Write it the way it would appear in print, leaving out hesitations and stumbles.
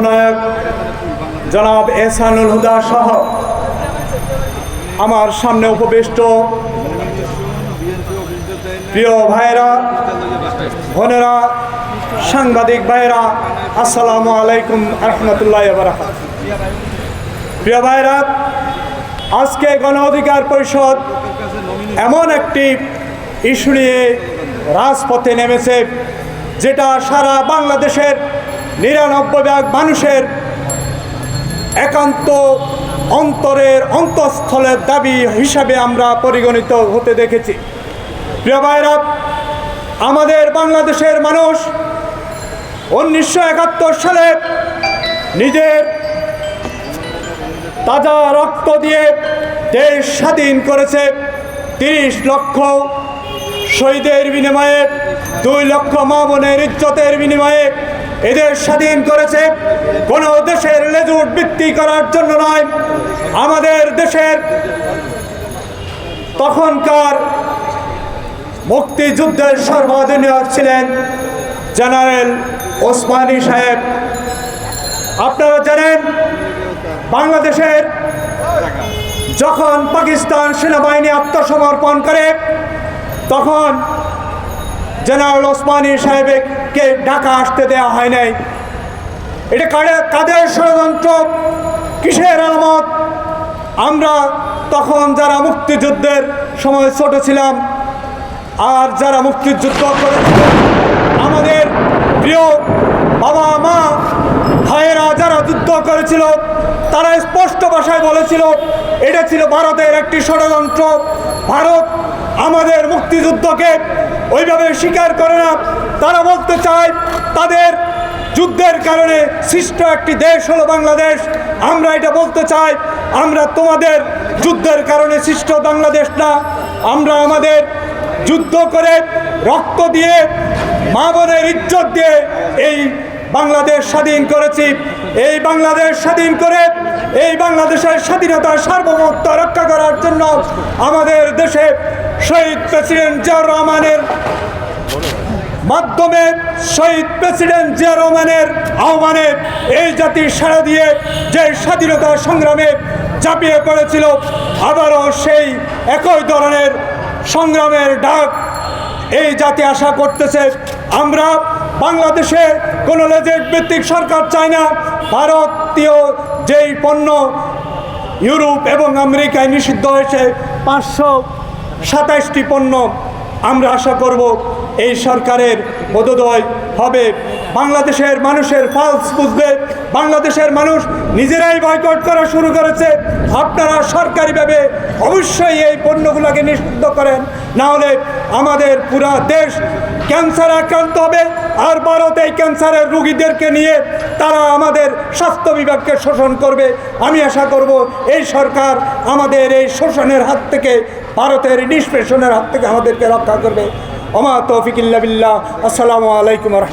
সমন্বয়ক জনাব এহসানুল হুদা সহ আমার সামনে উপবিষ্ট প্রিয় ভাইরা, বোনেরা, সাংবাদিক ভাইরা, আসসালামু আলাইকুম রহমতুল্লাহি ওয়া বারাকাতুহু। প্রিয় ভাইরা, আজকে গণ অধিকার পরিষদ এমন একটি ইস্যু নিয়ে রাজপথে নেমেছে যেটা সারা বাংলাদেশের ৯৯ মানুষের একান্ত অন্তরের অন্তঃস্থলের দাবি হিসাবে আমরা পরিগণিত হতে দেখেছি। প্রিয় ভাইরা, আমাদের বাংলাদেশের মানুষ 1971 সালে নিজের তাজা রক্ত দিয়ে দেশ স্বাধীন করেছে। 30 লক্ষ শহীদের বিনিময়ে, 2 লক্ষ মা বোনের ইজ্জতের বিনিময়ে এদের স্বাধীন করেছে। কোনো দেশের লেজুট বৃদ্ধি করার জন্য নয়। আমাদের দেশের তখনকার মুক্তিযুদ্ধের সর্বাধিনায়ক ছিলেন জেনারেল ওসমানী সাহেব। আপনারা জানেন, বাংলাদেশের যখন পাকিস্তান সেনাবাহিনী আত্মসমর্পণ করে তখন জেনারেল ওসমানী সাহেবকে ঢাকা আসতে দেওয়া হয় নাই। এটা কাদের ষড়যন্ত্র, কিসের আলামত? আমরা তখন যারা মুক্তিযুদ্ধের সময় ছোট ছিলাম আর যারা মুক্তিযুদ্ধ করেছিল, আমাদের প্রিয় বাবা মা ভাইয়েরা যারা যুদ্ধ করেছিল, তারা স্পষ্ট ভাষায় বলেছিল এটা ছিল ভারতের একটি ষড়যন্ত্র। ভারত আমাদের মুক্তিযুদ্ধকে ওইভাবে স্বীকার করে না। তারা বলতে চায় তাদের যুদ্ধের কারণে সৃষ্ট একটি দেশ হলো বাংলাদেশ। আমরা এটা বলতে চাই, আমরা তোমাদের যুদ্ধের কারণে সৃষ্ট বাংলাদেশ না। আমরা আমাদের যুদ্ধ করে রক্ত দিয়ে, মা বোনের ইজ্জত দিয়ে এই বাংলাদেশ স্বাধীন করেছি। এই বাংলাদেশ স্বাধীন করে এই বাংলাদেশের স্বাধীনতার সার্বভৌমত্ব রক্ষা করার জন্য আমাদের দেশে শহীদ প্রেসিডেন্ট জিয়াউর রহমানের মাধ্যমে, শহীদ প্রেসিডেন্ট জিয়াউর রহমানের আহ্বানে এই জাতি সাড়া দিয়ে যে স্বাধীনতা সংগ্রামে ঝাঁপিয়ে পড়েছিল, আবারও সেই একই ধরনের সংগ্রামের ডাক এই জাতি আশা করতেছে। আমরা বাংলাদেশে কোনো লেজেট ভিত্তিক সরকার চাই না। ভারতীয় যেই পণ্য ইউরোপ এবং আমেরিকায় নিষিদ্ধ হয়েছে 527টি পণ্য, আমরা আশা করব এই সরকারের বোধোদয় হবে। বাংলাদেশের মানুষের পালস বুঝবে। বাংলাদেশের মানুষ নিজেরাই বয়কট করা শুরু করেছে। আপনারা সরকারিভাবে অবশ্যই এই পণ্যগুলোকে নিষিদ্ধ করেন, না হলে আমাদের পুরা দেশ ক্যান্সার আক্রান্ত হবে। আর ভারত এই ক্যান্সারের রোগীদেরকে নিয়ে তারা আমাদের স্বাস্থ্য বিভাগকে শোষণ করবে। আমি আশা করব এই সরকার আমাদের এই শোষণের হাত থেকে, ভারতের নিষ্পেষণের হাত থেকে আমাদেরকে রক্ষা করবে। ওমা তৌফিক ইল্লা বিল্লাহ। আসসালামু আলাইকুম ওয়া রাহমাতুল্লাহ।